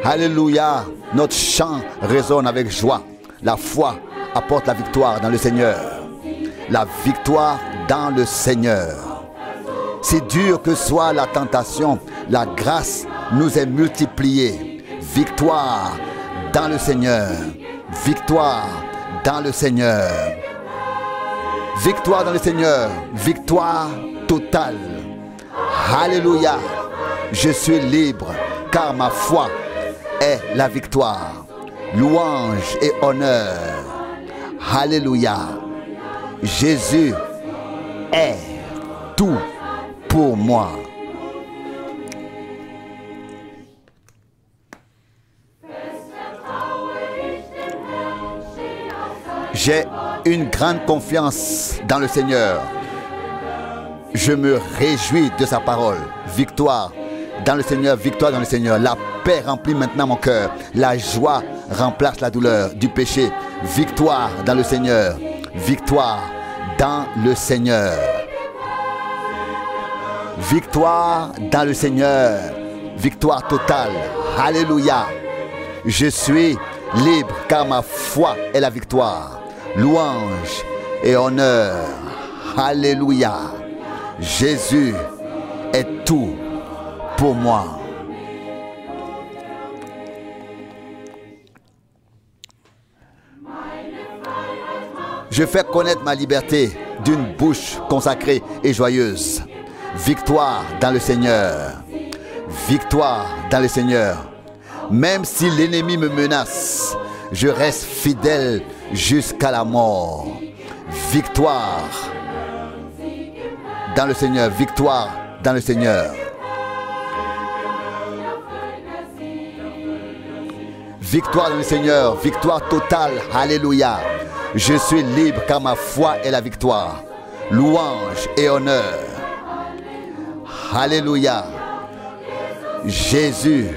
Alléluia. Notre chant résonne avec joie. La foi apporte la victoire dans le Seigneur. La victoire dans le Seigneur. Si dur que soit la tentation, la grâce nous est multipliée. Victoire dans le Seigneur. Victoire dans le Seigneur. Victoire dans le Seigneur. Victoire totale. Alléluia. Je suis libre car ma foi est la victoire. Louange et honneur. Alléluia. Jésus est tout pour moi. J'ai une grande confiance dans le Seigneur. Je me réjouis de sa parole. Victoire dans le Seigneur, victoire dans le Seigneur. La paix remplit maintenant mon cœur. La joie remplace la douleur du péché. Victoire dans le Seigneur. Victoire dans le Seigneur. Victoire dans le Seigneur. Victoire totale. Alléluia. Je suis libre car ma foi est la victoire. Louange et honneur. Alléluia. Jésus est tout pour moi. Je fais connaître ma liberté d'une bouche consacrée et joyeuse. Victoire dans le Seigneur. Victoire dans le Seigneur. Même si l'ennemi me menace, je reste fidèle jusqu'à la mort. Victoire dans le Seigneur. Victoire dans le Seigneur. Victoire dans le Seigneur. Victoire totale. Alléluia. Je suis libre car ma foi est la victoire. Louange et honneur. Alléluia. Jésus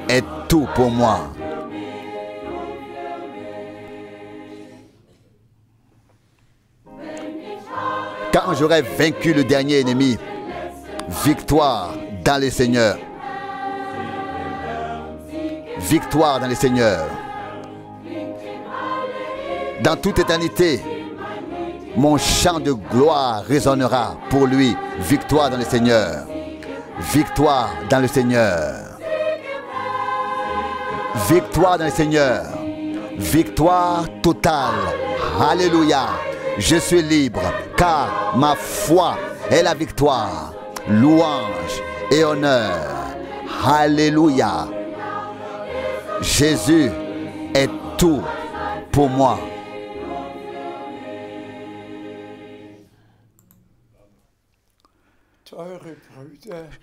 est tout pour moi. Quand j'aurai vaincu le dernier ennemi, victoire dans le Seigneur. Victoire dans le Seigneur. Dans toute éternité, mon chant de gloire résonnera pour lui. Victoire dans le Seigneur. Victoire dans le Seigneur. Victoire dans le Seigneur. Victoire totale. Alléluia. Je suis libre car ma foi est la victoire. Louange et honneur. Alléluia. Jésus est tout pour moi.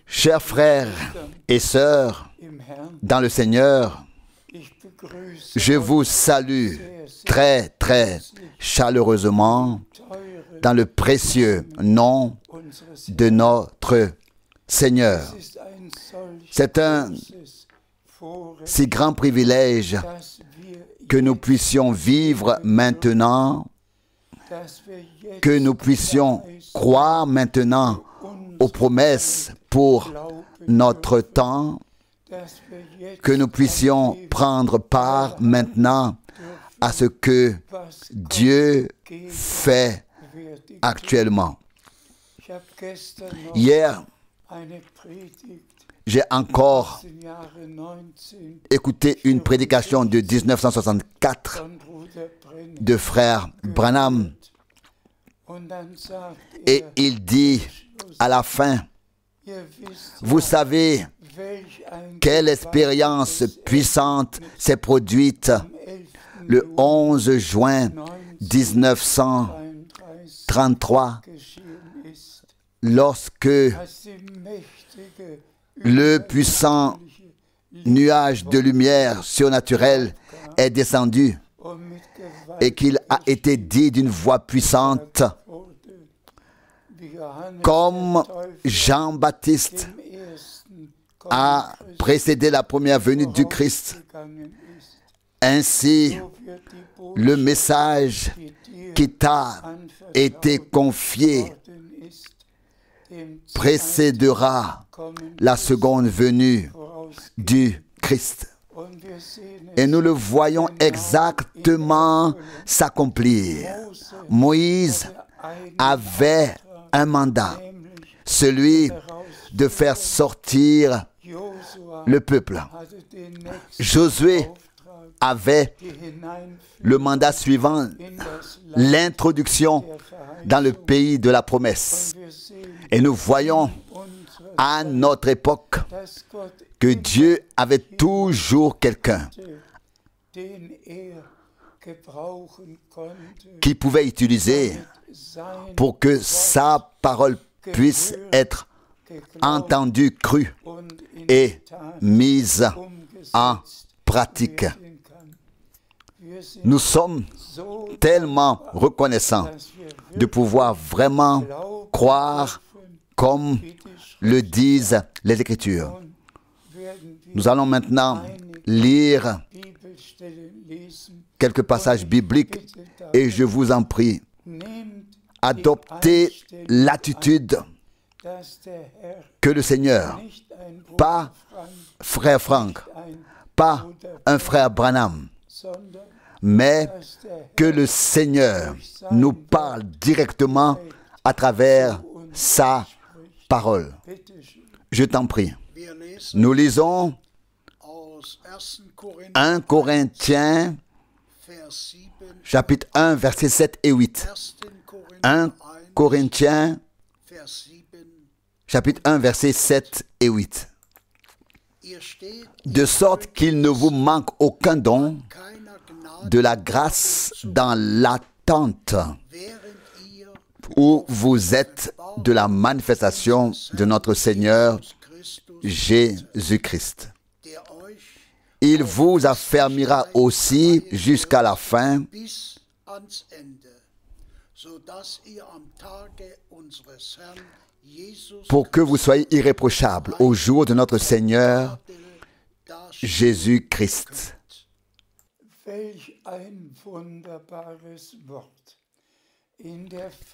Chers frères et sœurs dans le Seigneur, je vous salue très très chaleureusement dans le précieux nom de notre Seigneur. C'est un si grand privilège que nous puissions vivre maintenant, que nous puissions croire maintenant aux promesses pour notre temps, que nous puissions prendre part maintenant à ce que Dieu fait actuellement. Hier, j'ai encore écouté une prédication de 1964 de frère Branham et il dit à la fin, vous savez quelle expérience puissante s'est produite le 11 juin 1933 lorsque le puissant nuage de lumière surnaturelle est descendu et qu'il a été dit d'une voix puissante, comme Jean-Baptiste a précédé la première venue du Christ. Ainsi, le message qui t'a été confié précédera la seconde venue du Christ. Et nous le voyons exactement s'accomplir. Moïse avait un mandat, celui de faire sortir le peuple. Josué avait le mandat suivant, l'introduction dans le pays de la promesse. Et nous voyons à notre époque que Dieu avait toujours quelqu'un qui pouvait utiliser pour que sa parole puisse être entendue, crue et mise en pratique. Nous sommes tellement reconnaissants de pouvoir vraiment croire comme le disent les Écritures. Nous allons maintenant lire quelques passages bibliques et je vous en prie, adoptez l'attitude que le Seigneur, pas frère Franck, pas un frère Branham, mais que le Seigneur nous parle directement à travers sa parole. Je t'en prie. Nous lisons 1 Corinthiens, chapitre 1, versets 7 et 8. 1 Corinthiens, chapitre 1, versets 7 et 8. De sorte qu'il ne vous manque aucun don de la grâce dans l'attente où vous êtes de la manifestation de notre Seigneur Jésus-Christ. Il vous affermira aussi jusqu'à la fin, pour que vous soyez irréprochables au jour de notre Seigneur Jésus-Christ.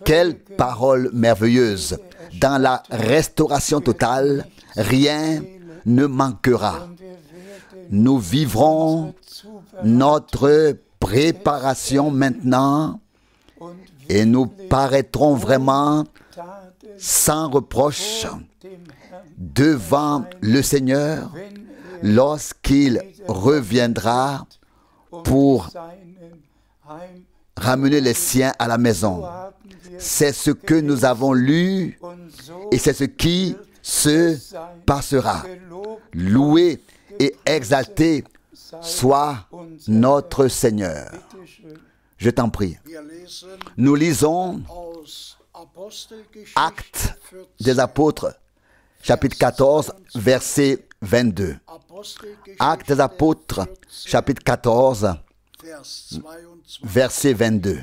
Quelle parole merveilleuse! Dans la restauration totale, rien ne manquera. Nous vivrons notre préparation maintenant et nous paraîtrons vraiment sans reproche devant le Seigneur lorsqu'il reviendra pour ramener les siens à la maison. C'est ce que nous avons lu et c'est ce qui se passera. Loué et exalté soit notre Seigneur. Je t'en prie. Nous lisons Actes des Apôtres, chapitre 14, verset 22. Actes des Apôtres, chapitre 14, verset 22.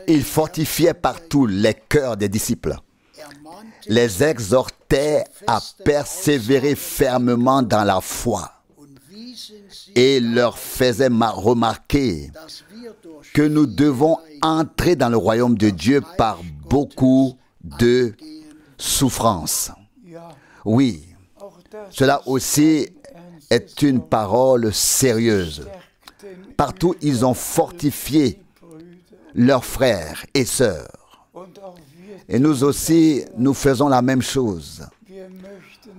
Il fortifiait partout les cœurs des disciples, les exhortait à persévérer fermement dans la foi et leur faisait remarquer que nous devons entrer dans le royaume de Dieu par beaucoup de souffrances. Oui, cela aussi est une parole sérieuse. Partout, ils ont fortifié leurs frères et sœurs. Et nous aussi, nous faisons la même chose.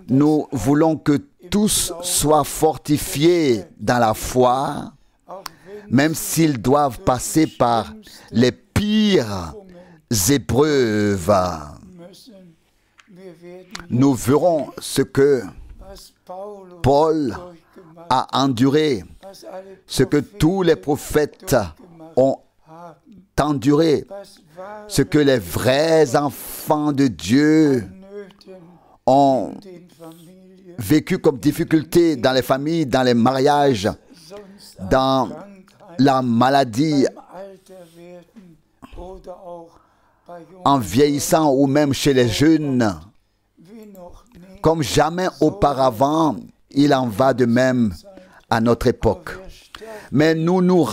Nous voulons que tous soient fortifiés dans la foi, même s'ils doivent passer par les pires épreuves. Nous verrons ce que Paul a enduré, ce que tous les prophètes ont enduré, ce que les vrais enfants de Dieu ont vécu comme difficulté dans les familles, dans les mariages, dans la maladie, en vieillissant ou même chez les jeunes. Comme jamais auparavant, il en va de même à notre époque. Mais nous nous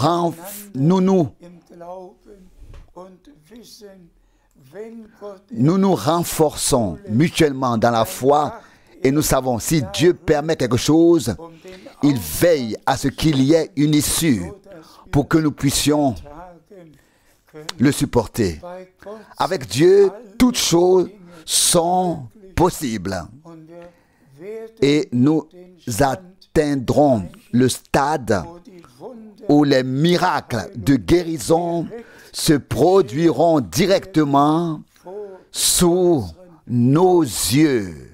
renforçons mutuellement dans la foi Et nous savons, si Dieu permet quelque chose, il veille à ce qu'il y ait une issue pour que nous puissions le supporter. Avec Dieu, toutes choses sont possibles. Et nous atteindrons le stade où les miracles de guérison se produiront directement sous nos yeux.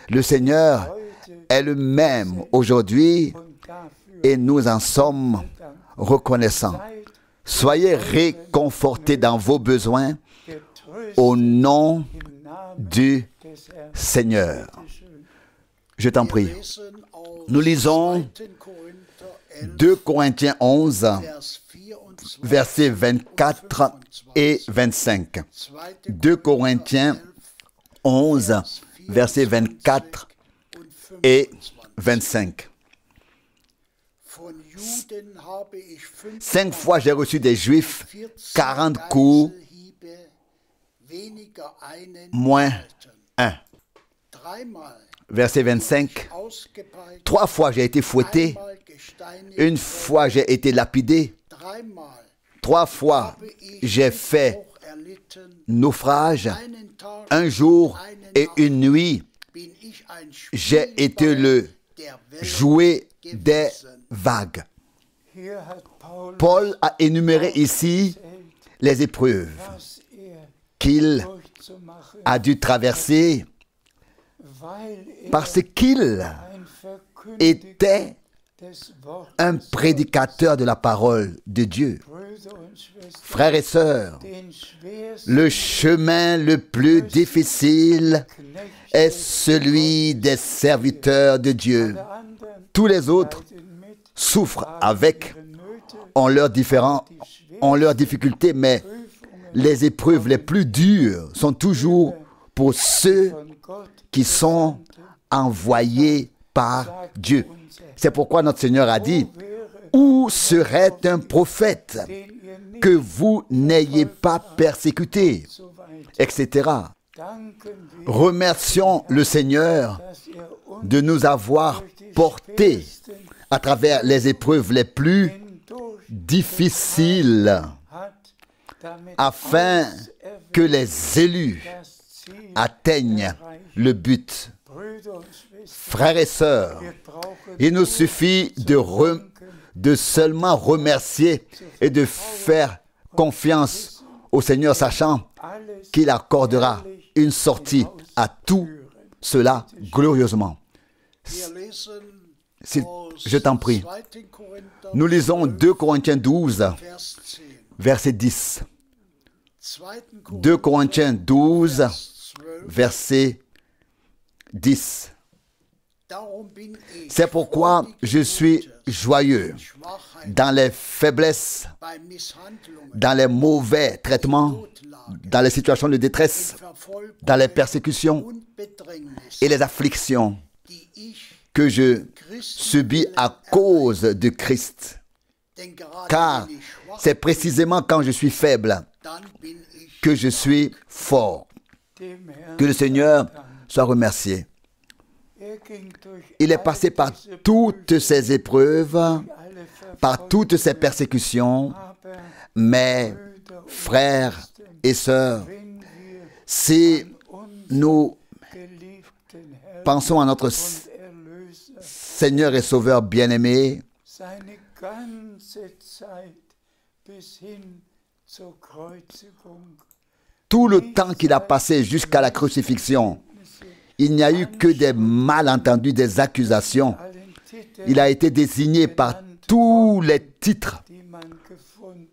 Le Seigneur est le même aujourd'hui et nous en sommes reconnaissants. Soyez réconfortés dans vos besoins au nom du Seigneur. Je t'en prie. Nous lisons 2 Corinthiens 11, versets 24 et 25. 2 Corinthiens 11, versets 24 et 25. 5 fois j'ai reçu des Juifs 40 coups, moins 1. Verset 25. 3 fois j'ai été fouetté, 1 fois j'ai été lapidé, 3 fois j'ai fait naufrage, 1 jour et 1 nuit, j'ai été le jouet des vagues. Paul a énuméré ici les épreuves qu'il a dû traverser parce qu'il était un prédicateur de la parole de Dieu. Frères et sœurs, le chemin le plus difficile est celui des serviteurs de Dieu. Tous les autres souffrent avec, ont leurs difficultés, mais les épreuves les plus dures sont toujours pour ceux qui sont envoyés par Dieu. C'est pourquoi notre Seigneur a dit, « Où serait un prophète que vous n'ayez pas persécuté ?» etc. Remercions le Seigneur de nous avoir portés à travers les épreuves les plus difficiles, afin que les élus atteignent le but. Frères et sœurs, il nous suffit de seulement remercier et de faire confiance au Seigneur, sachant qu'il accordera une sortie à tout cela glorieusement. Je t'en prie. Nous lisons 2 Corinthiens 12, verset 10. 2 Corinthiens 12, verset 10. C'est pourquoi je suis joyeux dans les faiblesses, dans les mauvais traitements, dans les situations de détresse, dans les persécutions et les afflictions que je subis à cause de Christ. Car c'est précisément quand je suis faible que je suis fort. Que le Seigneur soit remercié. Il est passé par toutes ces épreuves, par toutes ces persécutions, mais frères et sœurs, si nous pensons à notre Seigneur et Sauveur bien-aimé, tout le temps qu'il a passé jusqu'à la crucifixion, il n'y a eu que des malentendus, des accusations. Il a été désigné par tous les titres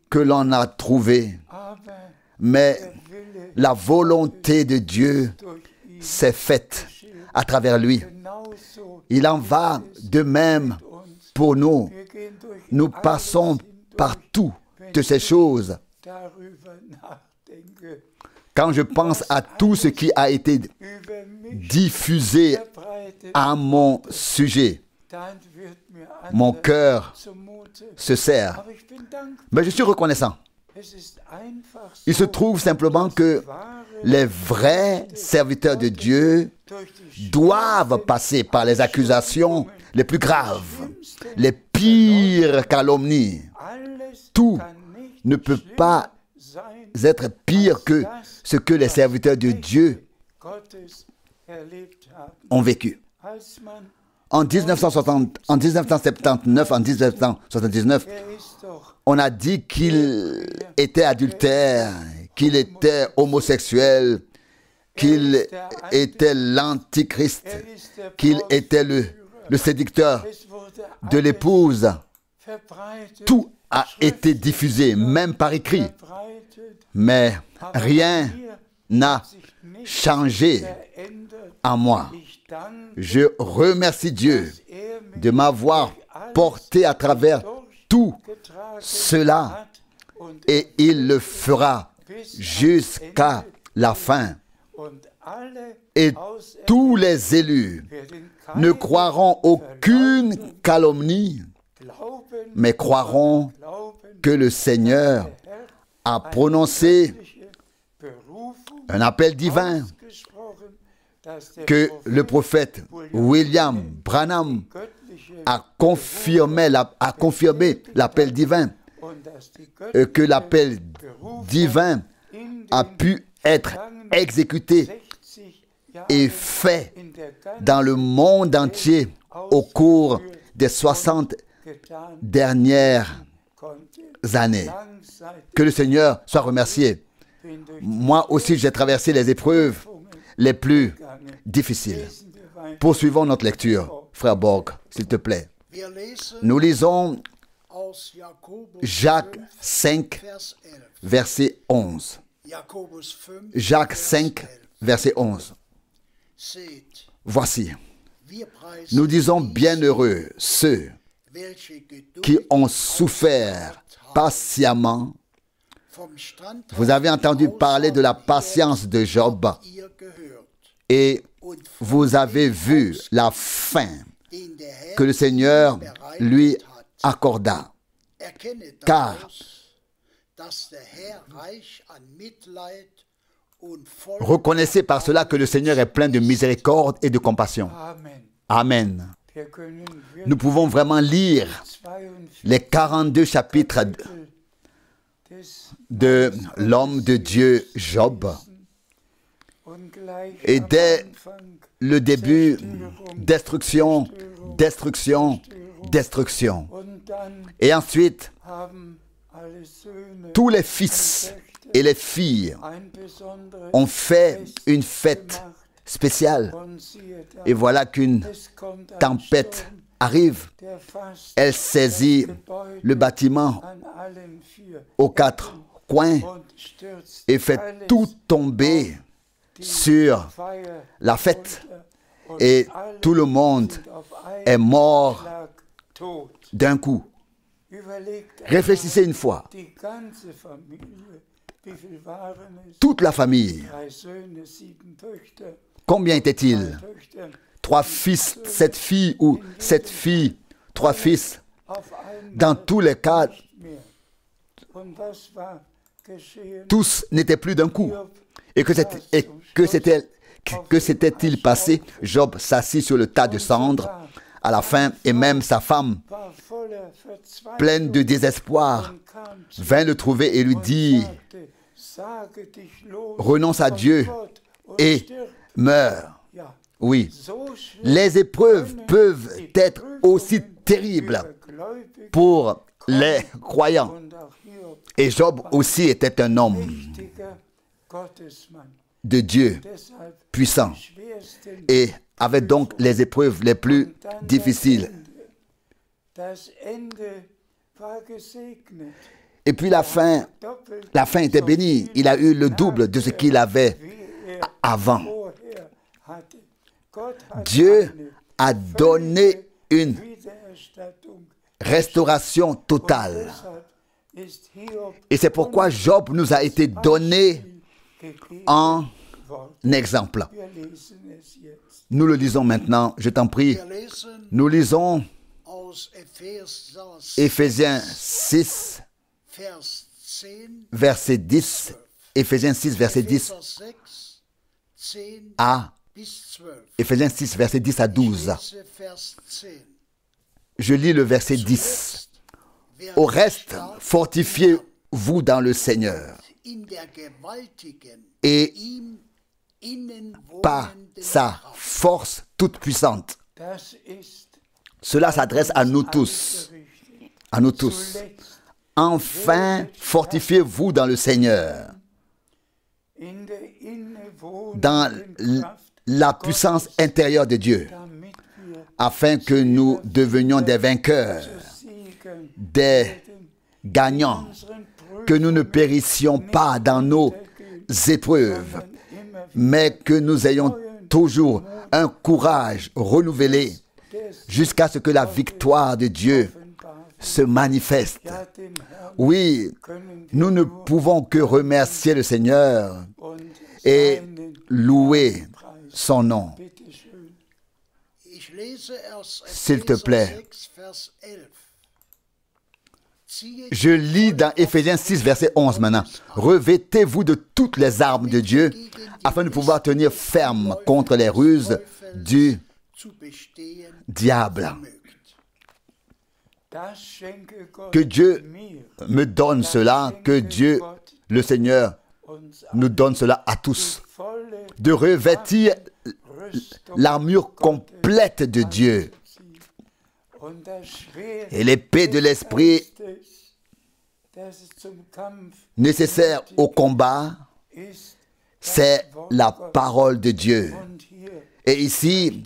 que l'on a trouvés. Mais la volonté de Dieu s'est faite à travers lui. Il en va de même pour nous. Nous passons par toutes ces choses. Quand je pense à tout ce qui a été diffusé à mon sujet, mon cœur se serre. Mais je suis reconnaissant. Il se trouve simplement que les vrais serviteurs de Dieu doivent passer par les accusations les plus graves, les pires calomnies. Tout ne peut pas être pire que ce que les serviteurs de Dieu ont vécu. En 1979, en 1979, on a dit qu'il était adultère, qu'il était homosexuel, qu'il était l'antichrist, qu'il était le séducteur de l'épouse. Tout a été diffusé, même par écrit. Mais rien n'a changé en moi. Je remercie Dieu de m'avoir porté à travers tout cela et il le fera jusqu'à la fin. Et tous les élus ne croiront aucune calomnie, mais croiront que le Seigneur a prononcé un appel divin, que le prophète William Branham a confirmé l'appel divin, que l'appel divin a pu être exécuté et fait dans le monde entier au cours des 60 dernières années. Que le Seigneur soit remercié. Moi aussi, j'ai traversé les épreuves les plus difficiles. Poursuivons notre lecture. Frère Borg, s'il te plaît. Nous lisons Jacques 5, verset 11. Jacques 5, verset 11. Voici, nous disons bienheureux ceux qui ont souffert patiemment. Vous avez entendu parler de la patience de Job et vous avez vu la fin que le Seigneur lui accorda. Car reconnaissez par cela que le Seigneur est plein de miséricorde et de compassion. Amen. Nous pouvons vraiment lire les 42 chapitres de l'homme de Dieu Job. Et dès le début, destruction, destruction, destruction. Et ensuite, tous les fils et les filles ont fait une fête spéciale. Et voilà qu'une tempête arrive. Elle saisit le bâtiment aux quatre coins et fait tout tomber sur la fête. Et tout le monde est mort d'un coup. Réfléchissez une fois. Toute la famille. Combien était-il? 3 fils, 7 filles ou 7 filles, 3 fils. Dans tous les cas, tous n'étaient plus d'un coup. Et que s'était-il passé? Job s'assit sur le tas de cendres à la fin, et même sa femme, pleine de désespoir, vint le trouver et lui dit: renonce à Dieu et meurs. Oui, les épreuves peuvent être aussi terribles pour les croyants. Et Job aussi était un homme de Dieu puissant et avait donc les épreuves les plus difficiles. Et puis la fin était bénie. Il a eu le double de ce qu'il avait avant. Dieu a donné une restauration totale. Et c'est pourquoi Job nous a été donné en exemple. Nous le lisons maintenant, je t'en prie. Nous lisons Éphésiens 6, verset 10, Éphésiens 6, verset 10 à Éphésiens 6, verset 10 à 12. Je lis le verset 10. Au reste, fortifiez-vous dans le Seigneur et par sa force toute puissante. Cela s'adresse à nous tous. À nous tous. Enfin, fortifiez-vous dans le Seigneur, dans la puissance intérieure de Dieu, afin que nous devenions des vainqueurs, des gagnants, que nous ne périssions pas dans nos épreuves, mais que nous ayons toujours un courage renouvelé jusqu'à ce que la victoire de Dieu se manifeste. Oui, nous ne pouvons que remercier le Seigneur et louer son nom. S'il te plaît. Je lis dans Éphésiens 6, verset 11 maintenant. Revêtez-vous de toutes les armes de Dieu afin de pouvoir tenir ferme contre les ruses du diable. Que Dieu me donne cela, que Dieu, le Seigneur, nous donne cela à tous. De revêtir l'armure complète de Dieu. Et l'épée de l'esprit nécessaire au combat, c'est la parole de Dieu. Et ici,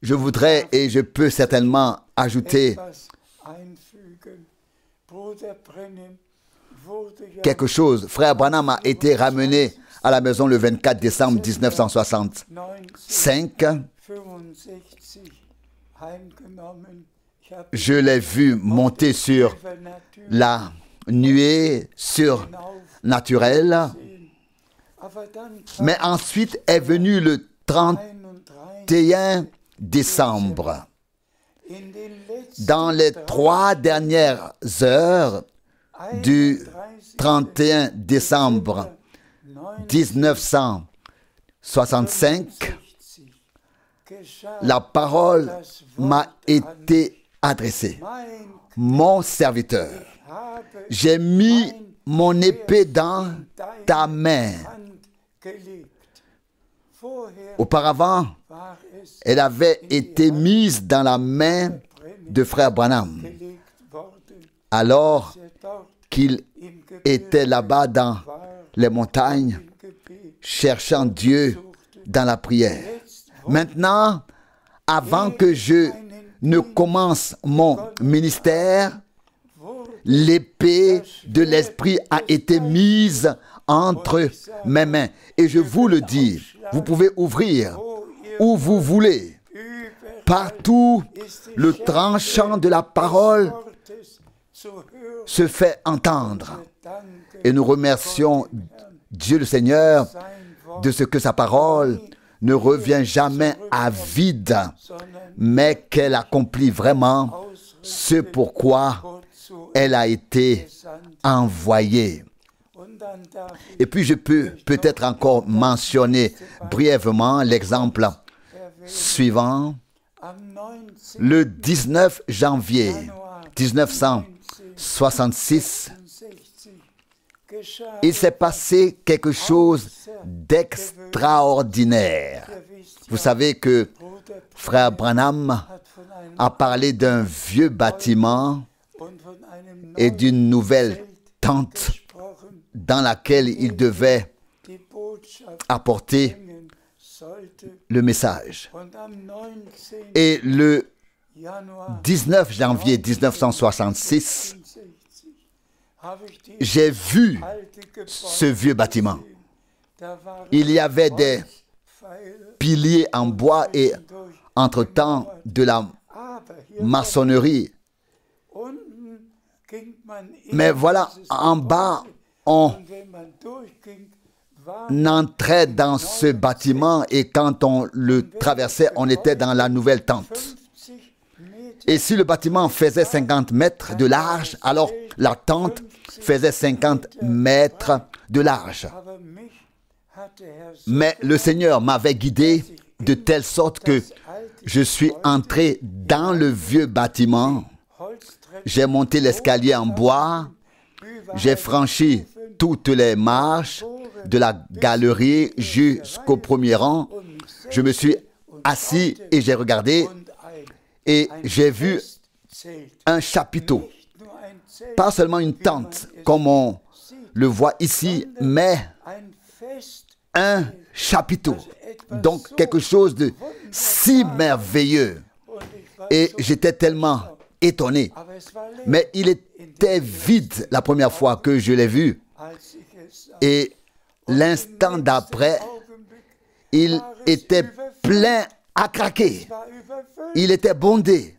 je voudrais et je peux certainement ajouter quelque chose. Frère Branham a été ramené à la maison le 24 décembre 1965. Je l'ai vu monter sur la nuée surnaturelle. Mais ensuite est venu le 31 décembre. Dans les 3 dernières heures du 31 décembre 1965, la parole m'a été adressée. Mon serviteur, j'ai mis mon épée dans ta main. Auparavant, elle avait été mise dans la main de frère Branham, alors qu'il était là-bas dans les montagnes, cherchant Dieu dans la prière. Maintenant, avant que je ne commence mon ministère, l'épée de l'esprit a été mise entre mes mains. Et je vous le dis, vous pouvez ouvrir où vous voulez. Partout, le tranchant de la parole se fait entendre. Et nous remercions Dieu le Seigneur de ce que sa parole ne revient jamais à vide, mais qu'elle accomplit vraiment ce pourquoi elle a été envoyée. Et puis je peux peut-être encore mentionner brièvement l'exemple suivant. Le 19 janvier 1966, il s'est passé quelque chose d'extraordinaire. Vous savez que frère Branham a parlé d'un vieux bâtiment et d'une nouvelle tente dans laquelle il devait apporter le message. Et le 19 janvier 1966, j'ai vu ce vieux bâtiment. Il y avait des piliers en bois et entre-temps de la maçonnerie. Mais voilà, en bas, on entrait dans ce bâtiment et quand on le traversait, on était dans la nouvelle tente. Et si le bâtiment faisait 50 mètres de large, alors la tente faisait 50 mètres de large. Mais le Seigneur m'avait guidé de telle sorte que je suis entré dans le vieux bâtiment. J'ai monté l'escalier en bois. J'ai franchi toutes les marches de la galerie jusqu'au premier rang. Je me suis assis et j'ai regardé et j'ai vu un chapiteau. Pas seulement une tente comme on le voit ici, mais un chapiteau. Donc quelque chose de si merveilleux. Et j'étais tellement étonné. Mais il était vide la première fois que je l'ai vu. Et l'instant d'après, il était plein à craquer. Il était bondé.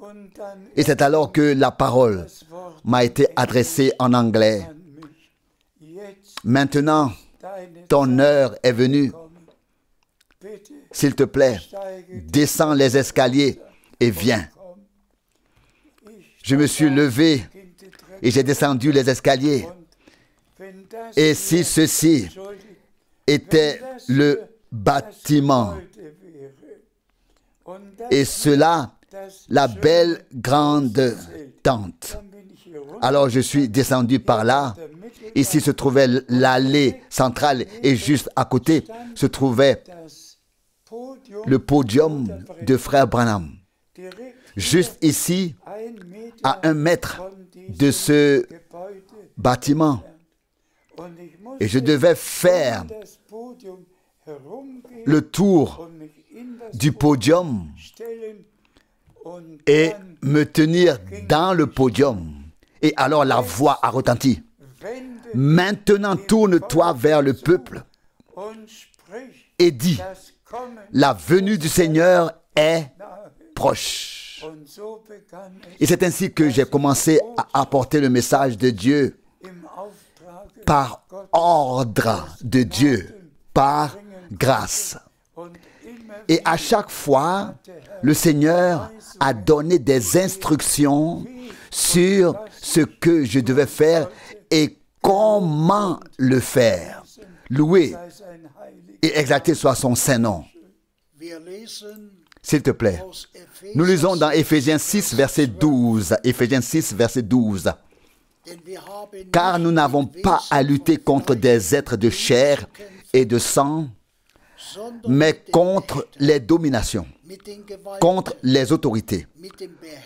Et c'est alors que la parole m'a été adressée en anglais. Maintenant, ton heure est venue. S'il te plaît, descends les escaliers et viens. Je me suis levé et j'ai descendu les escaliers. Et si ceci était le bâtiment, et cela, la belle grande tente, alors je suis descendu par là. Ici se trouvait l'allée centrale et juste à côté se trouvait le podium de Frère Branham. Juste ici, à 1 mètre de ce bâtiment. Et je devais faire le tour du podium et me tenir dans le podium. Et alors la voix a retenti. Maintenant tourne-toi vers le peuple et dis, la venue du Seigneur est proche. Et c'est ainsi que j'ai commencé à apporter le message de Dieu par ordre de Dieu, par grâce. Et à chaque fois, le Seigneur a donné des instructions sur ce que je devais faire et comment le faire. Loué et exalté soit son saint nom. S'il te plaît. Nous lisons dans Éphésiens 6, verset 12. Éphésiens 6, verset 12. Car nous n'avons pas à lutter contre des êtres de chair et de sang, mais contre les dominations, contre les autorités,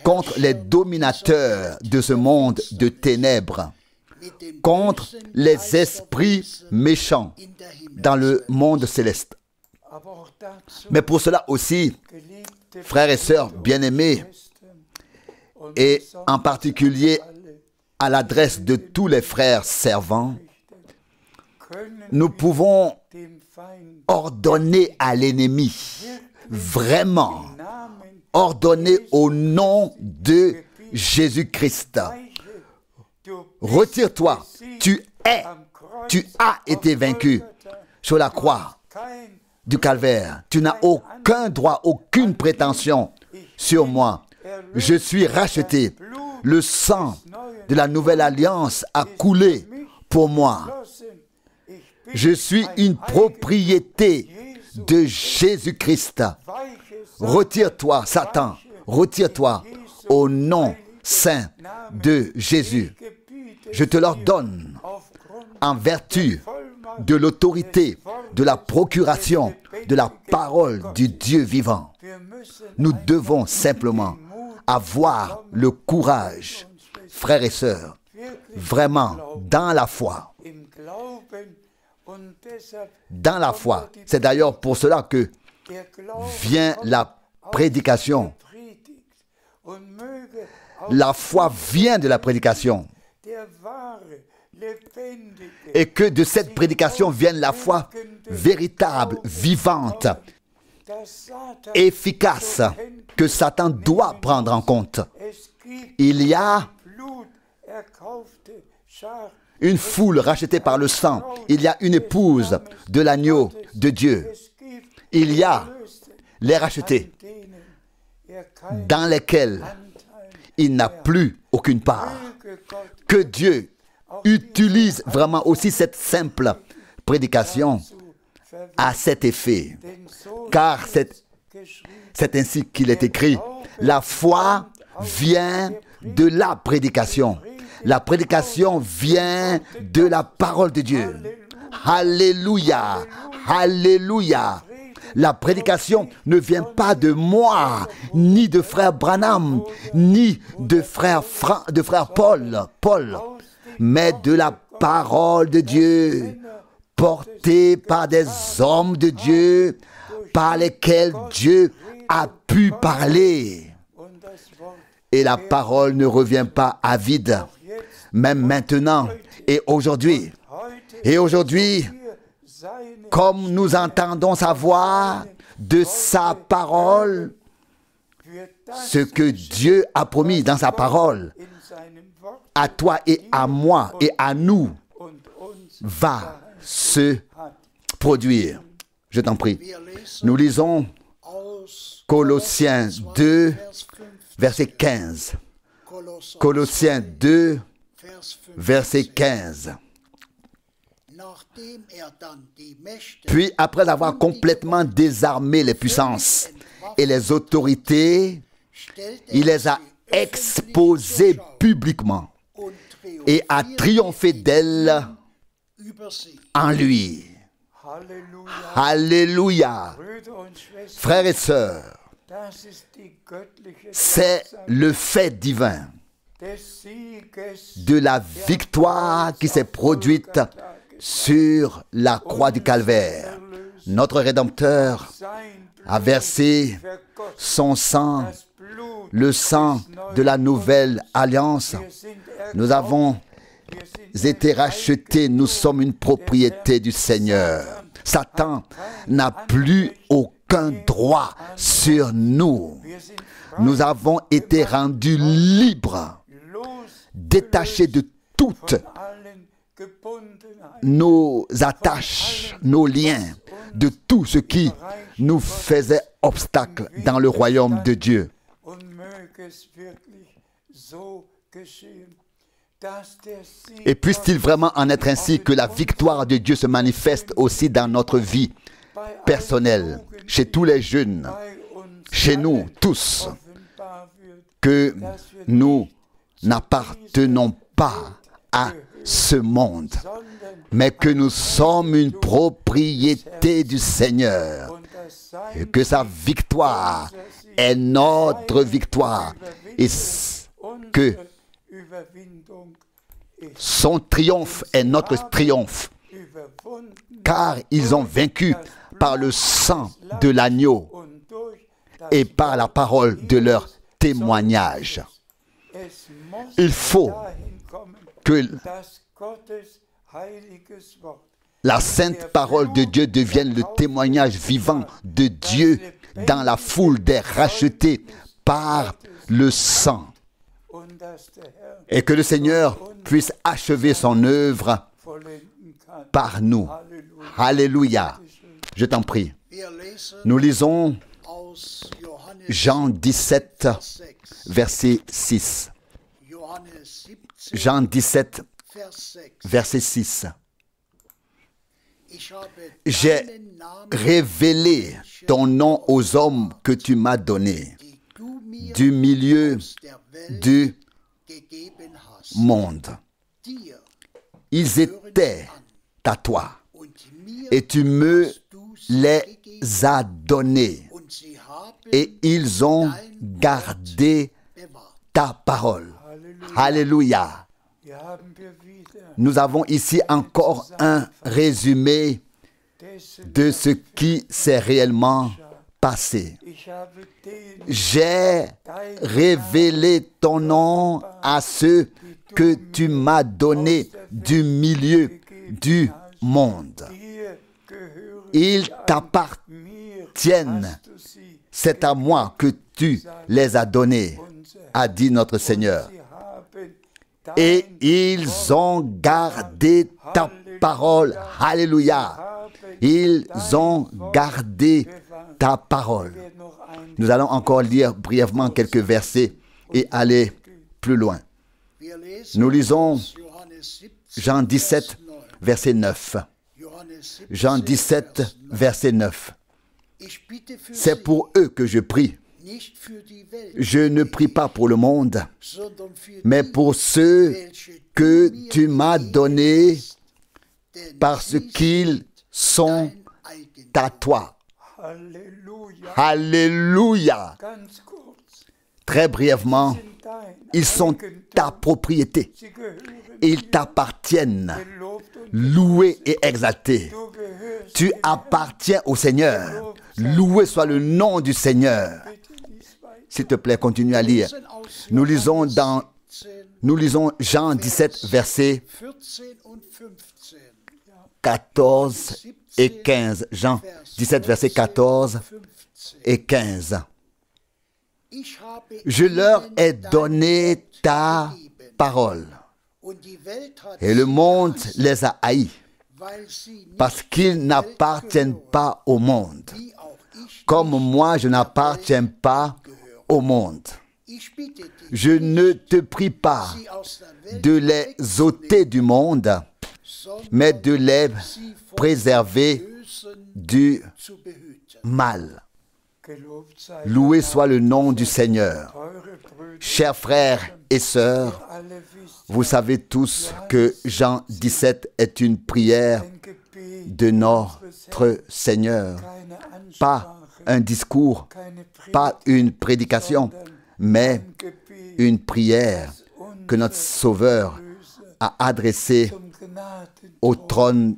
contre les dominateurs de ce monde de ténèbres, contre les esprits méchants dans le monde céleste. Mais pour cela aussi, frères et sœurs bien-aimés, et en particulier à l'adresse de tous les frères servants, nous pouvons ordonner à l'ennemi, vraiment, ordonner au nom de Jésus-Christ. Retire-toi, tu as été vaincu sur la croix du calvaire. Tu n'as aucun droit, aucune prétention sur moi. Je suis racheté. Le sang de la nouvelle alliance a coulé pour moi. Je suis une propriété de Jésus-Christ. Retire-toi, Satan. Retire-toi au nom saint de Jésus. Je te l'ordonne en vertu de l'autorité, de la procuration, de la parole du Dieu vivant. Nous devons simplement avoir le courage, frères et sœurs, vraiment dans la foi. Dans la foi. C'est d'ailleurs pour cela que vient la prédication. La foi vient de la prédication. Et que de cette prédication vienne la foi véritable, vivante, efficace, que Satan doit prendre en compte. Il y a une foule rachetée par le sang. Il y a une épouse de l'agneau de Dieu. Il y a les rachetés dans lesquels il n'a plus aucune part. Que Dieu utilise vraiment aussi cette simple prédication à cet effet. Car c'est ainsi qu'il est écrit. La foi vient de la prédication. La prédication vient de la parole de Dieu. Alléluia. Alléluia. La prédication ne vient pas de moi, ni de frère Branham, ni de frère Paul, mais de la parole de Dieu, portée par des hommes de Dieu, par lesquels Dieu a pu parler. Et la parole ne revient pas à vide, même maintenant et aujourd'hui. Et aujourd'hui, comme nous entendons sa voix de sa parole, ce que Dieu a promis dans sa parole, à toi et à moi et à nous, va se produire. Je t'en prie. Nous lisons Colossiens 2, verset 15. Colossiens 2, verset 15. Puis, après avoir complètement désarmé les puissances et les autorités, il les a exposées publiquement et a triomphé d'elles en lui. Alléluia. Frères et sœurs, c'est le fait divin de la victoire qui s'est produite sur la croix du Calvaire. Notre Rédempteur a versé son sang, le sang de la nouvelle alliance. Nous avons été rachetés, nous sommes une propriété du Seigneur. Satan n'a plus aucun droit sur nous. Nous avons été rendus libres, détachés de toutes nos attaches, nos liens, de tout ce qui nous faisait obstacle dans le royaume de Dieu. Et puisse-t-il vraiment en être ainsi que la victoire de Dieu se manifeste aussi dans notre vie personnelle, chez tous les jeunes, chez nous tous, que nous n'appartenons pas à ce monde, mais que nous sommes une propriété du Seigneur, et que sa victoire est notre victoire, et que son triomphe est notre triomphe, car ils ont vaincu par le sang de l'agneau et par la parole de leur témoignage. Il faut que la sainte parole de Dieu devienne le témoignage vivant de Dieu dans la foule des rachetés par le sang. Et que le Seigneur puisse achever son œuvre par nous. Alléluia. Je t'en prie. Nous lisons Jean 17, verset 6. Jean 17, verset 6. J'ai révélé ton nom aux hommes que tu m'as donnés du milieu du monde. Ils étaient à toi et tu me les as donnés et ils ont gardé ta parole. Alléluia. Nous avons ici encore un résumé de ce qui s'est réellement passé. J'ai révélé ton nom à ceux que tu m'as donnés du milieu du monde. Ils t'appartiennent. C'est à moi que tu les as donnés, a dit notre Seigneur. Et ils ont gardé ta parole. Alléluia. Ils ont gardé ta parole. Nous allons encore lire brièvement quelques versets et aller plus loin. Nous lisons Jean 17, verset 9. Jean 17, verset 9. C'est pour eux que je prie. Je ne prie pas pour le monde, mais pour ceux que tu m'as donnés parce qu'ils sont à toi. Alléluia. Très brièvement, ils sont ta propriété. Ils t'appartiennent. Loué et exalté. Tu appartiens au Seigneur. Loué soit le nom du Seigneur. S'il te plaît, continue à lire. Nous lisons Jean 17, versets 14 et 15. Jean 17, versets 14 et 15. Je leur ai donné ta parole. Et le monde les a haïs parce qu'ils n'appartiennent pas au monde. Comme moi, je n'appartiens pas au monde. Je ne te prie pas de les ôter du monde, mais de les préserver du mal. Loué soit le nom du Seigneur. Chers frères et sœurs, vous savez tous que Jean 17 est une prière de notre Seigneur. Pas un discours, pas une prédication, mais une prière que notre Sauveur a adressée au trône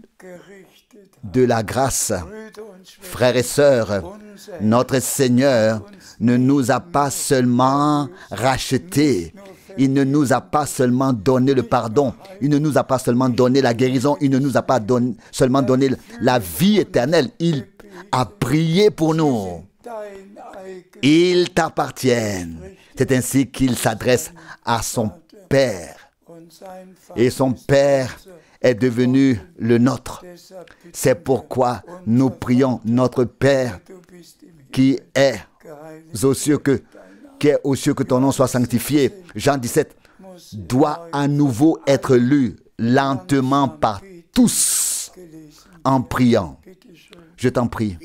de la grâce. Frères et sœurs, notre Seigneur ne nous a pas seulement rachetés, il ne nous a pas seulement donné le pardon, il ne nous a pas seulement donné la guérison, il ne nous a pas seulement donné la vie éternelle, il a prié pour nous. Ils t'appartiennent. C'est ainsi qu'il s'adresse à son Père. Et son Père est devenu le nôtre. C'est pourquoi nous prions notre Père qui est aux cieux, que ton nom soit sanctifié. Jean 17 doit à nouveau être lu lentement par tous en priant. Je t'en prie.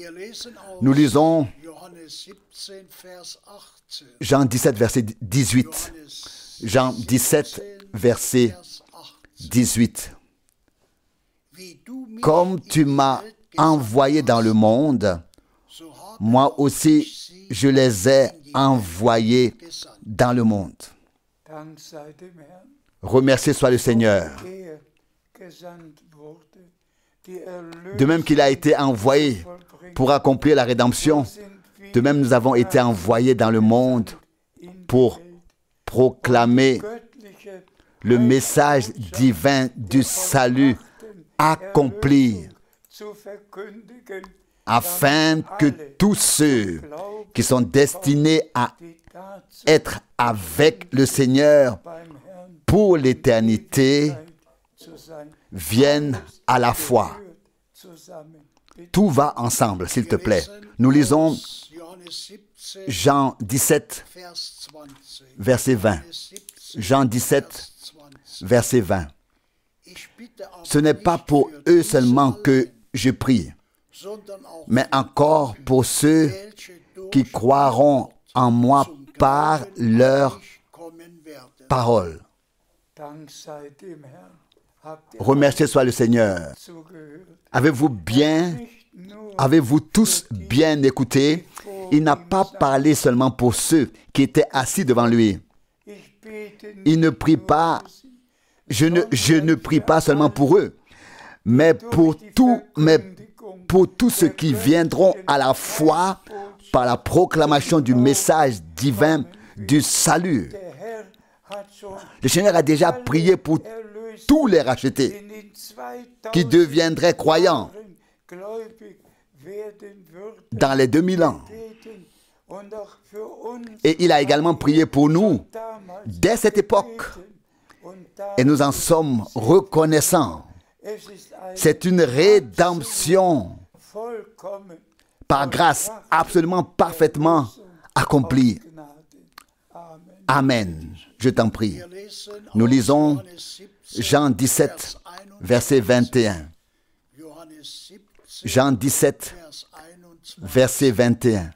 Nous lisons Jean 17, verset 18. Jean 17, verset 18. Comme tu m'as envoyé dans le monde, moi aussi je les ai envoyés dans le monde. Remercié soit le Seigneur. De même qu'il a été envoyé pour accomplir la rédemption, de même nous avons été envoyés dans le monde pour proclamer le message divin du salut accompli, afin que tous ceux qui sont destinés à être avec le Seigneur pour l'éternité viennent à la foi. Tout va ensemble, s'il te plaît. Nous lisons Jean 17, verset 20. Jean 17, verset 20. Ce n'est pas pour eux seulement que je prie, mais encore pour ceux qui croiront en moi par leur parole. Remercié soit le Seigneur. Avez-vous tous bien écouté? Il n'a pas parlé seulement pour ceux qui étaient assis devant lui. Il ne prie pas, je ne prie pas seulement pour eux, mais pour tous ceux qui viendront à la foi par la proclamation du message divin du salut. Le Seigneur a déjà prié pour tous les rachetés qui deviendraient croyants dans les 2000 ans. Et il a également prié pour nous dès cette époque. Et nous en sommes reconnaissants. C'est une rédemption par grâce absolument parfaitement accomplie. Amen. Je t'en prie. Nous lisons Jean 17, verset 21. Jean 17, verset 21.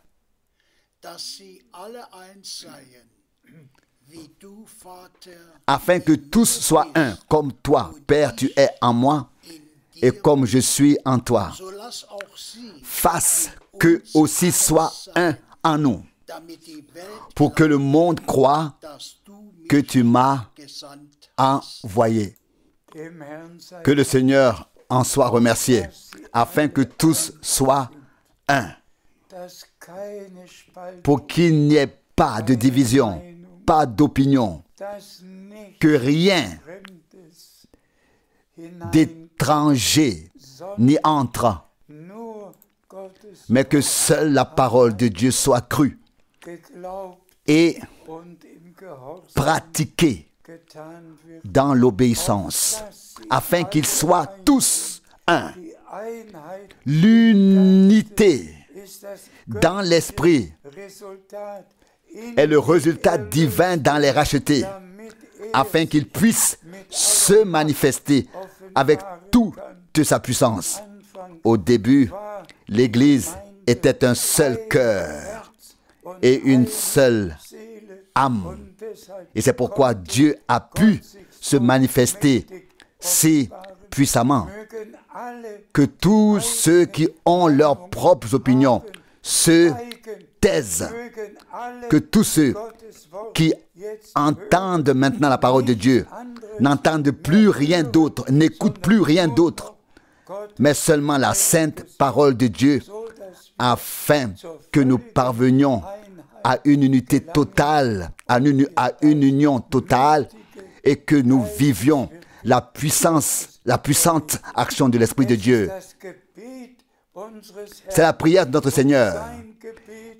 Afin que tous soient un, comme toi, Père, tu es en moi, et comme je suis en toi. Fasse qu'eux aussi soient un en nous, pour que le monde croie que tu m'as envoyé. Que le Seigneur en soit remercié, afin que tous soient un, pour qu'il n'y ait pas de division, pas d'opinion, que rien d'étranger n'y entre, mais que seule la parole de Dieu soit crue et pratiquée dans l'obéissance, afin qu'ils soient tous un. L'unité dans l'esprit est le résultat divin dans les rachetés, afin qu'ils puissent se manifester avec toute sa puissance. Au début, l'Église était un seul cœur et une seule âme. Et c'est pourquoi Dieu a pu se manifester si puissamment que tous ceux qui ont leurs propres opinions se taisent, que tous ceux qui entendent maintenant la parole de Dieu n'entendent plus rien d'autre, n'écoutent plus rien d'autre, mais seulement la sainte parole de Dieu, afin que nous parvenions à une unité totale, à une union totale, et que nous vivions la puissante action de l'Esprit de Dieu. C'est la prière de notre Seigneur,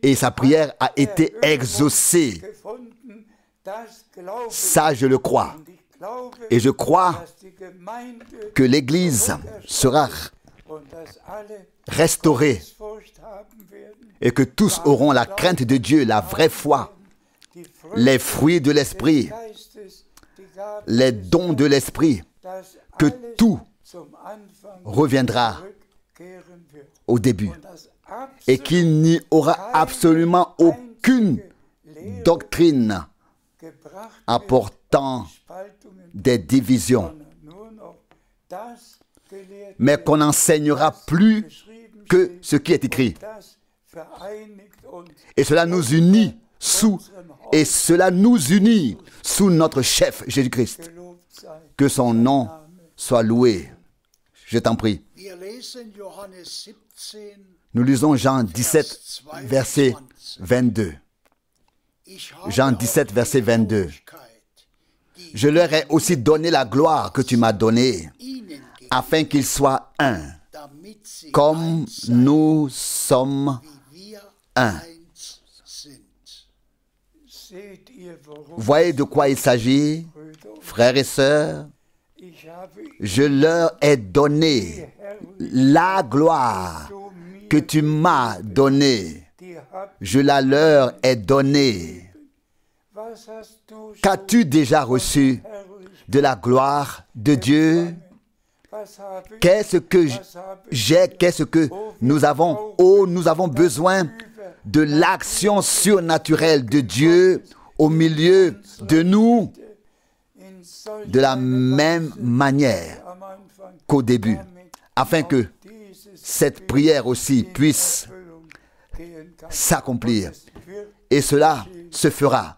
et sa prière a été exaucée. Ça, je le crois. Et je crois que l'Église sera restaurée et que tous auront la crainte de Dieu, la vraie foi, les fruits de l'Esprit, les dons de l'Esprit, que tout reviendra au début et qu'il n'y aura absolument aucune doctrine apportant des divisions, mais qu'on n'enseignera plus que ce qui est écrit. Et cela nous unit sous notre chef Jésus-Christ. Que son nom soit loué. Je t'en prie. Nous lisons Jean 17, verset 22. Jean 17, verset 22. Je leur ai aussi donné la gloire que tu m'as donnée, afin qu'ils soient un, comme nous sommes un. Voyez de quoi il s'agit, frères et sœurs? Je leur ai donné la gloire que tu m'as donnée. Je la leur ai donnée. Qu'as-tu déjà reçu de la gloire de Dieu? Qu'est-ce que j'ai, qu'est-ce que nous avons? Oh, nous avons besoin de l'action surnaturelle de Dieu au milieu de nous, de la même manière qu'au début, afin que cette prière aussi puisse s'accomplir. Et cela se fera.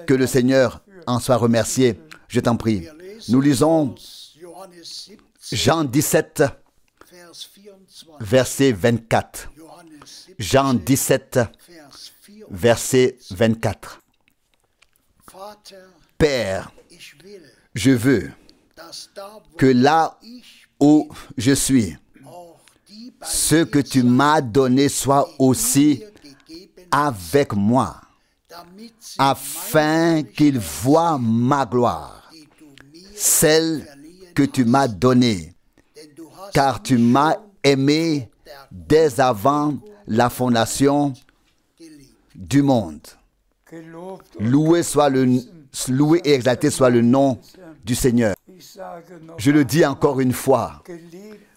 Que le Seigneur en soit remercié. Je t'en prie. Nous lisons Jean 17, verset 24. Jean 17, verset 24. Père, je veux que là où je suis, ce que tu m'as donné soit aussi avec moi, afin qu'ils voient ma gloire, celle que tu m'as donnée, car tu m'as aimé dès avant la fondation du monde. Loué soit loué et exalté soit le nom du Seigneur. Je le dis encore une fois,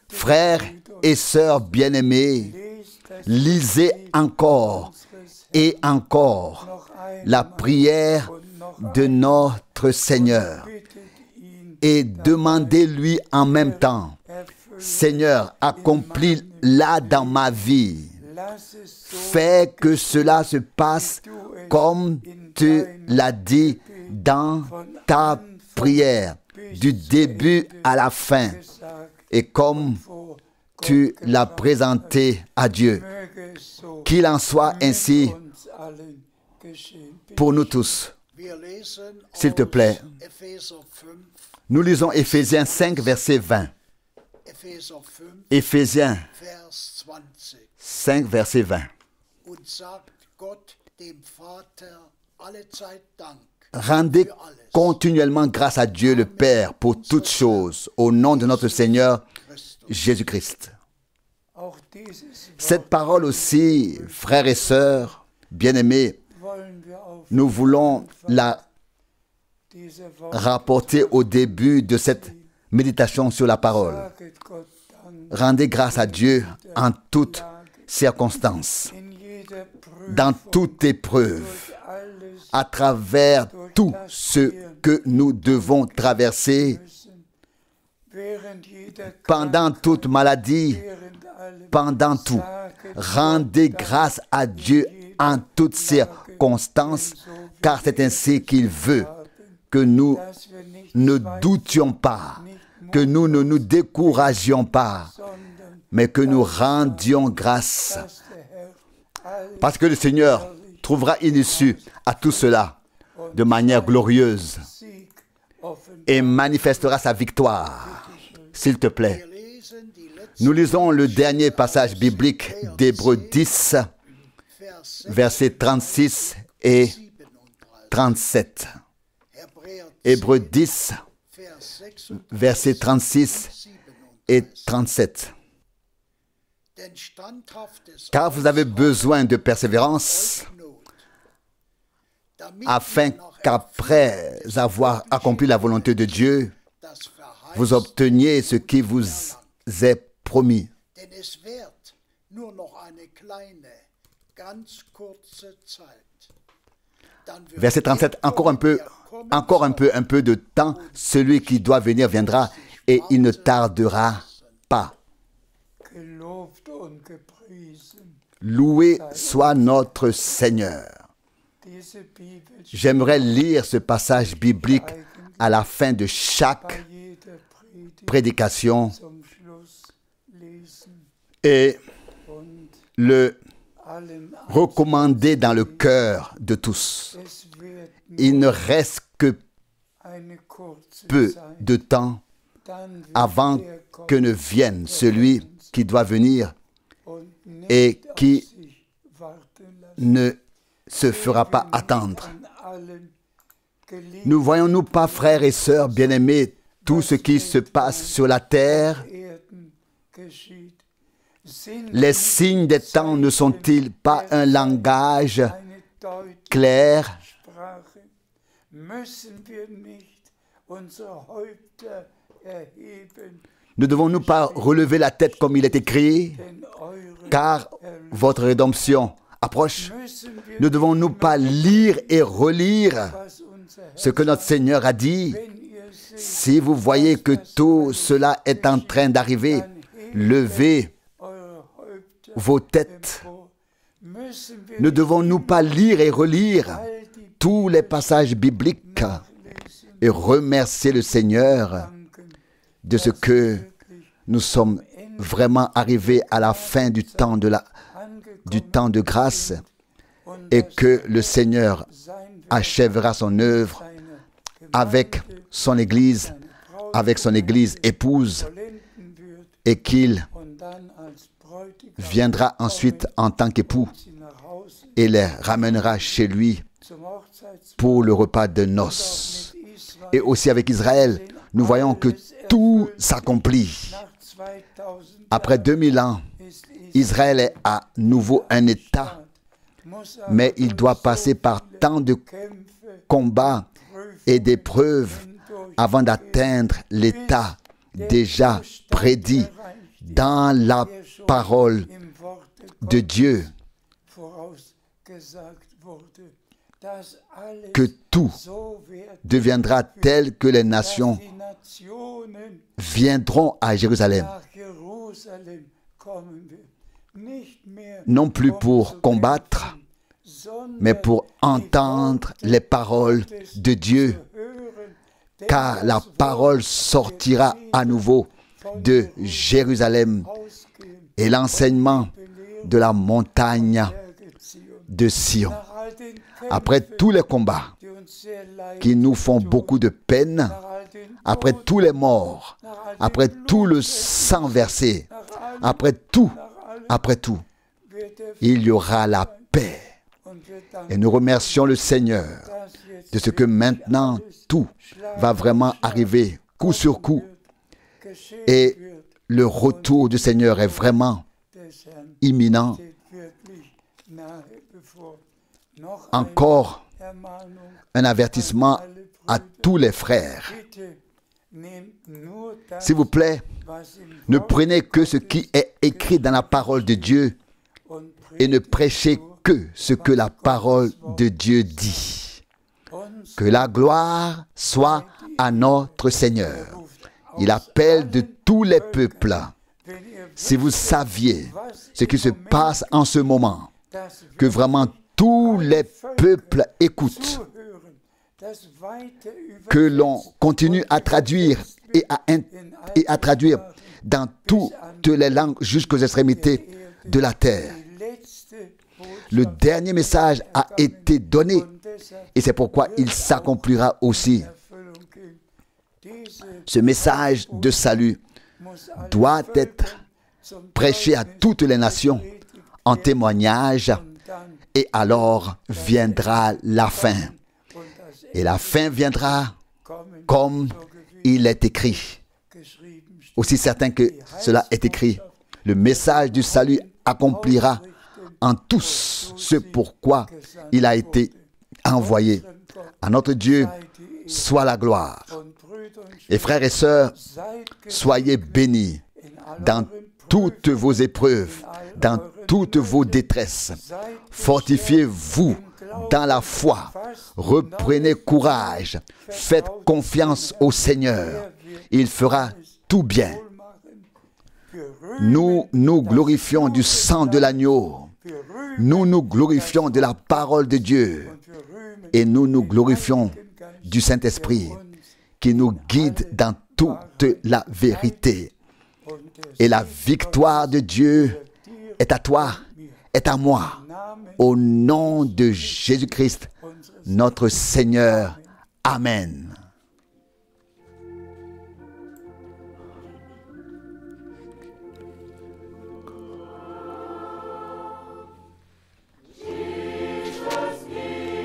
frères et sœurs bien-aimés, lisez encore et encore la prière de notre Seigneur et demandez-lui en même temps, Seigneur, accomplis-la dans ma vie. Fais que cela se passe comme tu l'as dit dans ta prière, du début à la fin, et comme tu l'as présenté à Dieu. Qu'il en soit ainsi pour nous tous. S'il te plaît, nous lisons Éphésiens 5, verset 20. Éphésiens 5, verset 20. Rendez continuellement grâce à Dieu le Père pour toutes choses, au nom de notre Seigneur Jésus-Christ. Cette parole aussi, frères et sœurs, bien-aimés, nous voulons la rapporter au début de cette méditation sur la parole. Rendez grâce à Dieu en toutes circonstances, dans toute épreuve, à travers tout ce que nous devons traverser, pendant toute maladie, pendant tout. Rendez grâce à Dieu en toutes circonstances, car c'est ainsi qu'il veut que nous ne doutions pas, que nous ne nous découragions pas, mais que nous rendions grâce. Parce que le Seigneur trouvera une issue à tout cela de manière glorieuse et manifestera sa victoire. S'il te plaît, nous lisons le dernier passage biblique d'Hébreux 10, versets 36 et 37. Hébreux 10, versets 36 et 37. Car vous avez besoin de persévérance, afin qu'après avoir accompli la volonté de Dieu, vous obteniez ce qui vous est promis. Verset 37, encore un peu de temps, celui qui doit venir viendra et il ne tardera pas. Loué soit notre Seigneur. J'aimerais lire ce passage biblique à la fin de chaque prédication et le recommander dans le cœur de tous. Il ne reste que peu de temps avant que ne vienne celui qui doit venir et qui ne se fera pas attendre. Ne voyons-nous pas, frères et sœurs bien-aimés, tout ce qui se passe sur la terre? Les signes des temps ne sont-ils pas un langage clair? Ne devons-nous pas relever la tête comme il est écrit? Car votre rédemption approche. Ne devons-nous pas lire et relire ce que notre Seigneur a dit? Si vous voyez que tout cela est en train d'arriver, levez vos têtes. Ne devons-nous pas lire et relire tous les passages bibliques et remercier le Seigneur de ce que nous sommes vraiment arrivés à la fin du temps de grâce et que le Seigneur achèvera son œuvre avec son Église épouse, et qu'il viendra ensuite en tant qu'époux et les ramènera chez lui pour le repas de noces. Et aussi avec Israël, nous voyons que tout s'accomplit. Après 2000 ans, Israël est à nouveau un État, mais il doit passer par tant de combats et d'épreuves avant d'atteindre l'état déjà prédit dans la parole de Dieu, que tout deviendra tel que les nations viendront à Jérusalem, non plus pour combattre, mais pour entendre les paroles de Dieu, car la parole sortira à nouveau de Jérusalem et l'enseignement de la montagne de Sion. Après tous les combats qui nous font beaucoup de peine, après tous les morts, après tout le sang versé, après tout, il y aura la paix. Et nous remercions le Seigneur de ce que maintenant tout va vraiment arriver coup sur coup. Et le retour du Seigneur est vraiment imminent. Encore un avertissement à tous les frères. S'il vous plaît, ne prenez que ce qui est écrit dans la parole de Dieu et ne prêchez que ce que la parole de Dieu dit. Que la gloire soit à notre Seigneur. Il appelle de tous les peuples. Si vous saviez ce qui se passe en ce moment, que vraiment tous les peuples écoutent, que l'on continue à traduire et à traduire dans toutes les langues jusqu'aux extrémités de la terre. Le dernier message a été donné et c'est pourquoi il s'accomplira aussi. Ce message de salut doit être prêché à toutes les nations en témoignage et alors viendra la fin. Et la fin viendra comme il est écrit. Aussi certain que cela est écrit, le message du salut accomplira en tous ce pourquoi il a été envoyé. À notre Dieu soit la gloire. Et frères et sœurs, soyez bénis dans toutes vos épreuves, dans toutes vos détresses. Fortifiez-vous dans la foi. Reprenez courage. Faites confiance au Seigneur. Il fera tout bien. Nous nous glorifions du sang de l'agneau. Nous nous glorifions de la parole de Dieu. Et nous nous glorifions du Saint-Esprit qui nous guide dans toute la vérité. Et la victoire de Dieu est à toi, est à moi. Au nom de Jésus-Christ, notre Seigneur. Amen.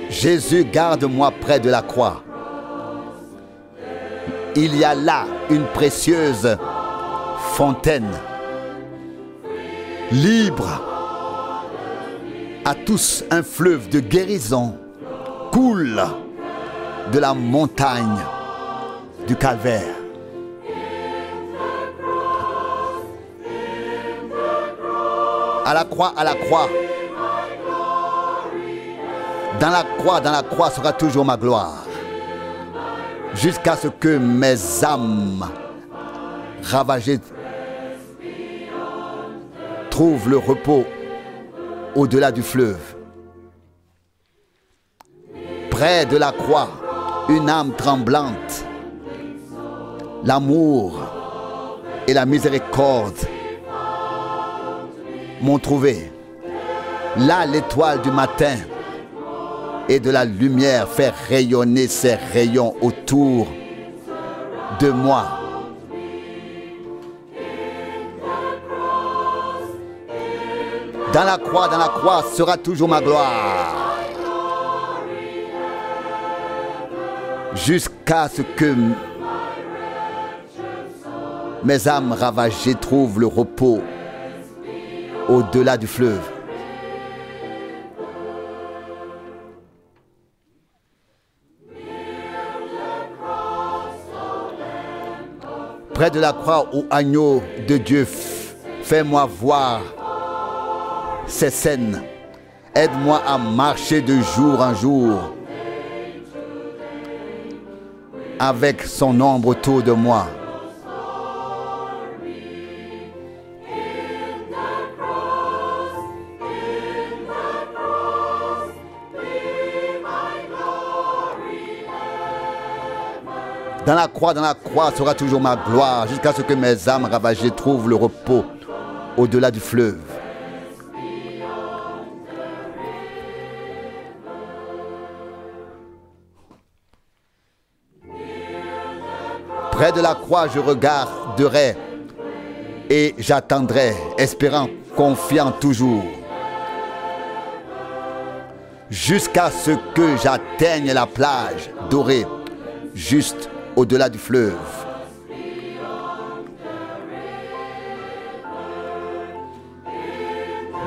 Jésus, garde-moi près de la croix. Il y a là une précieuse fontaine, libre à tous. Un fleuve de guérison coule de la montagne du Calvaire. À la croix, à la croix. Dans la croix sera toujours ma gloire. Jusqu'à ce que mes âmes ravagées trouvent le repos au-delà du fleuve. Près de la croix, une âme tremblante, l'amour et la miséricorde m'ont trouvé. Là, l'étoile du matin et de la lumière fait rayonner ses rayons autour de moi. Dans la croix sera toujours ma gloire. Jusqu'à ce que mes âmes ravagées trouvent le repos au-delà du fleuve. Près de la croix, ô agneau de Dieu, fais-moi voir ces scènes. Aide-moi à marcher de jour en jour avec son ombre autour de moi. Dans la croix sera toujours ma gloire, jusqu'à ce que mes âmes ravagées trouvent le repos au-delà du fleuve. Près de la croix, je regarderai et j'attendrai, espérant, confiant toujours, jusqu'à ce que j'atteigne la plage dorée, juste au-delà du fleuve.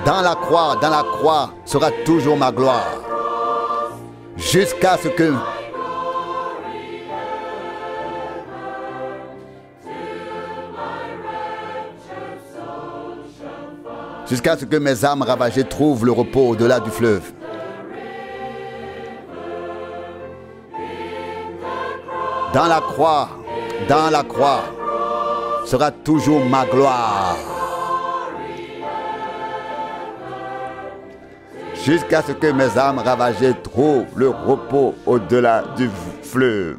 Dans la croix sera toujours ma gloire, jusqu'à ce que mes âmes ravagées trouvent le repos au-delà du fleuve. Dans la croix sera toujours ma gloire, jusqu'à ce que mes âmes ravagées trouvent le repos au-delà du fleuve.